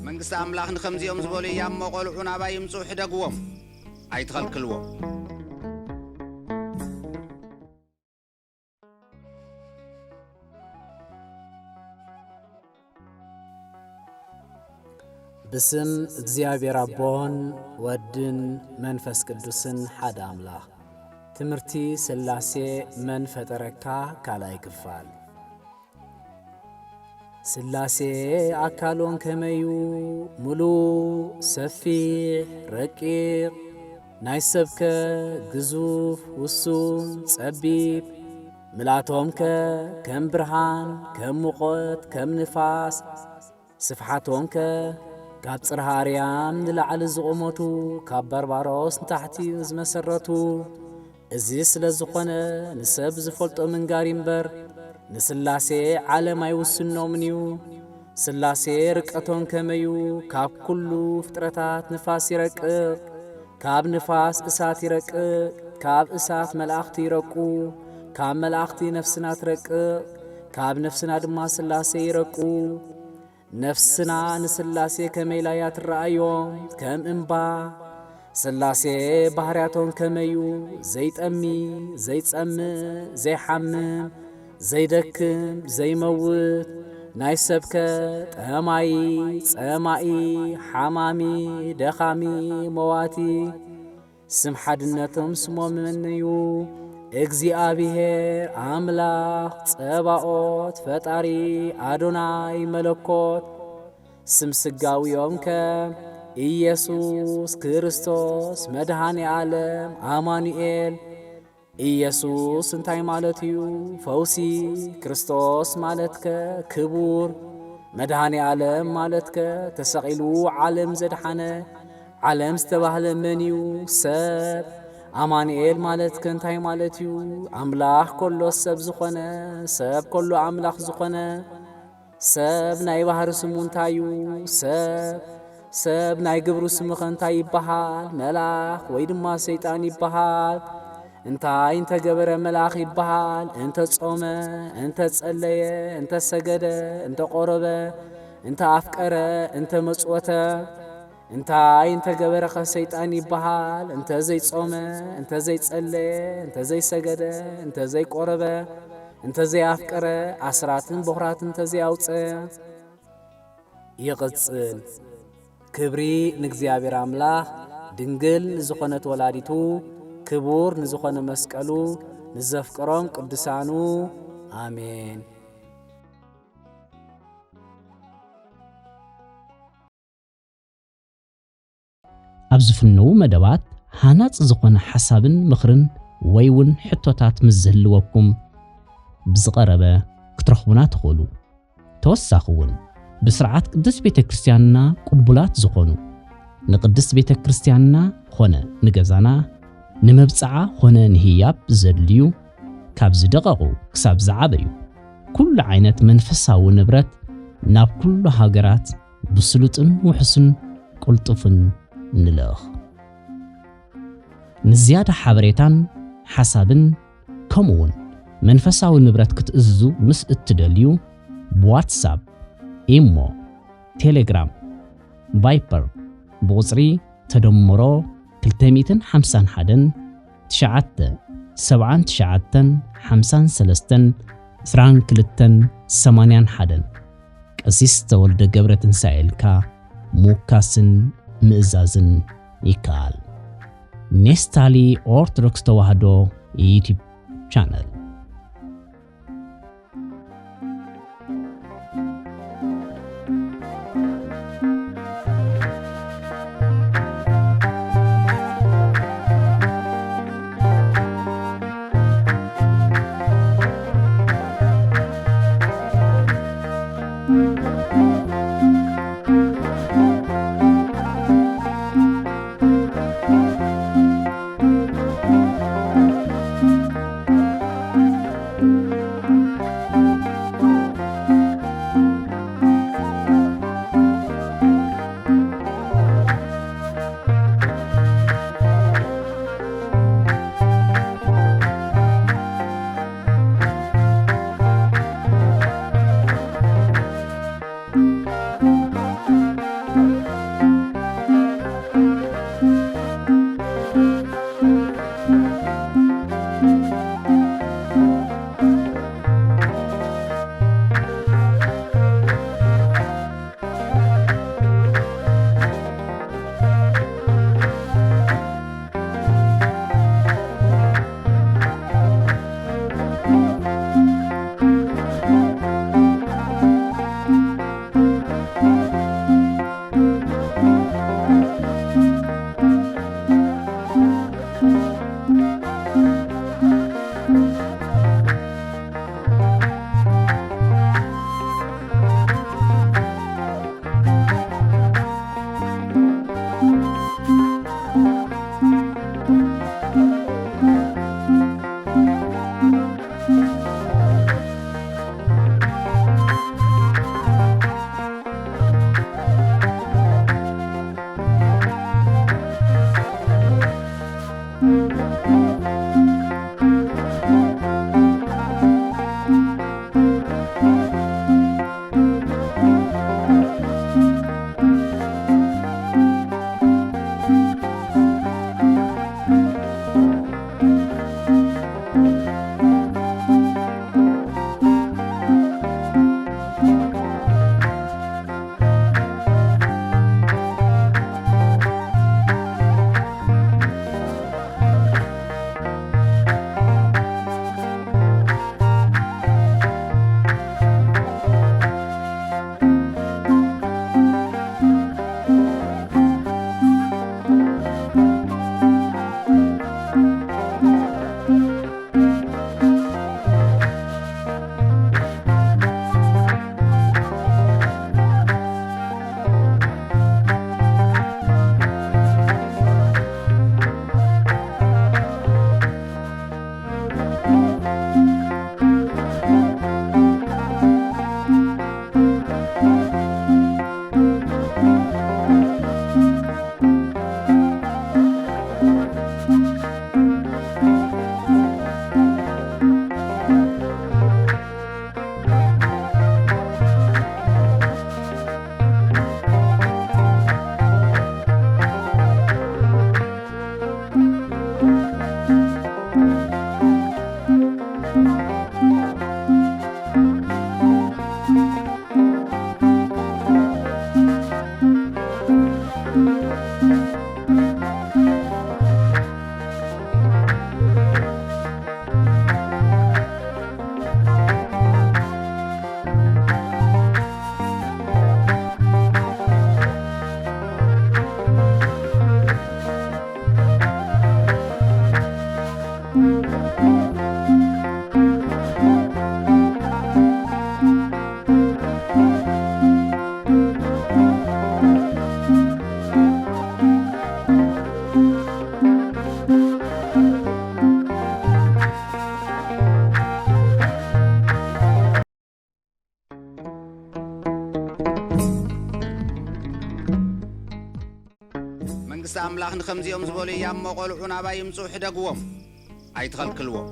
መንግስት አምላኽ ንኸምዚኦም ዝበሉ ያመቆልዑ ናባይ ይምፁ ሕደግዎም ኣይትኸልክልዎም። بسم እግዚአብሔር አቦን ወድን መንፈስ ቅዱስን ሓደ አምላኽ ትምህርቲ ሥላሴ መን ፈጠረካ ካልኣይ ክፋል ሥላሴ አካሎን ከመዩ ሙሉ ሰፊሕ ረቂቕ ናይ ሰብከ ግዙፍ ውሱን ጸቢብ ምላቶምከ ከም ብርሃን ከም ሙቐት ከም ንፋስ ስፍሓቶምከ ካብ ጽርሐ አርያም ንላዕሊ ዝቕመቱ ካብ በርባሮስ ንታሕቲ ዝመሰረቱ እዚ ስለ ዝኾነ ንሰብ ዝፈልጦ ምንጋር እምበር ንስላሴ ዓለም ኣይውስኖምን እዩ። ስላሴ ርቀቶም ከመዩ ካብ ኩሉ ፍጥረታት ንፋስ ይረቅቕ፣ ካብ ንፋስ እሳት ይረቅቕ፣ ካብ እሳት መላእኽቲ ይረቁ፣ ካብ መላእኽቲ ነፍስና ትረቅቕ፣ ካብ ነፍስና ድማ ስላሴ ይረቁ። ነፍስና ንስላሴ ከመይላያ ትረአዮም ከም እምባ ስላሴ ባህርያቶም ከመዩ ዘይጠሚ ዘይጸምእ ዘይሓምም ዘይደክም ዘይመውት ናይ ሰብከ ጠማይ ጸማኢ ሓማሚ ደኻሚ መዋቲ ስም ሓድነቶም ስሞም መን እዩ? እግዚአብሔር አምላኽ ጸባኦት ፈጣሪ አዶናይ መለኮት ስም ስጋዊዮም ከም ኢየሱስ ክርስቶስ መድኃኔ ዓለም አማኑኤል። ኢየሱስ እንታይ ማለት እዩ? ፈውሲ ክርስቶስ ማለትከ ክቡር መድኃኔ ዓለም ማለትከ ተሰቂሉ ዓለም ዘድሓነ ዓለም ዝተባህለ መን እዩ? ሰብ አማኑኤል ማለት ከንታይ ማለት እዩ? አምላኽ ኮሎ ሰብ ዝኾነ ሰብ ኮሎ አምላኽ ዝኾነ ሰብ ናይ ባህሪ ስሙ እንታይ እዩ? ሰብ ናይ ግብሩ ስሙ ከንታይ ይበሃል? መልአኽ ወይ ድማ ሰይጣን ይበሃል። እንታይ እንተገበረ መልአኽ ይበሃል? እንተ ጾመ እንተ ጸለየ እንተ ሰገደ እንተ ቆረበ እንተ አፍቀረ እንተ መጽወተ እንታይ እንተገበረ ሰይጣን ይበሃል? እንተ ዘይጾመ እንተ ዘይጸለየ እንተ ዘይሰገደ እንተ ዘይቆረበ እንተ ዘይአፍቀረ አስራትን በኩራትን እንተ ዘይአውፅአ ይቕጽል። ክብሪ ንእግዚአብሔር አምላኽ ድንግል ንዝኾነት ወላዲቱ ክቡር ንዝኾነ መስቀሉ ንዘፍቅሮም ቅዱሳኑ አሜን። ኣብ ዝፍነው መደባት ሃናጽ ዝኾነ ሓሳብን ምኽርን ወይ እውን ሕቶታት ምስ ዝህልወኩም ብዝቐረበ ክትረኽቡና ትኽእሉ። ተወሳኺ እውን ብስርዓት ቅድስት ቤተ ክርስቲያንና ቅቡላት ዝኾኑ ንቅድስት ቤተ ክርስቲያንና ኾነ ንገዛና ንመብጽዓ ኾነ ንህያብ ዘድልዩ ካብ ዝደቐቑ ክሳብ ዝዓበዩ ኩሉ ዓይነት መንፈሳዊ ንብረት ናብ ኩሉ ሃገራት ብስሉጥን ውሕስን ቁልጡፍን ንልኽ። ንዝያዳ ሓበሬታን ሓሳብን ከምኡውን መንፈሳዊ ንብረት ክትእዝዙ ምስ እትደልዩ ብዋትሳፕ፣ ኢሞ፣ ቴሌግራም፣ ቫይፐር ብቁፅሪ ተደምሮ 251 979 53 22 81 ቀሲስ ተወልደ ገብረ ትንሣኤ ኢልካ ሙካስን ምእዛዝን ይከኣል። ኔስታሊ ኦርቶዶክስ ተዋህዶ ዩቲዩብ ቻነል መንግስት አምላኽ ንከምዚኦም ዝበሉ ያሞ ቆልዑ ናባይ ይምፁ ሕደግዎም ኣይትኸልክልዎም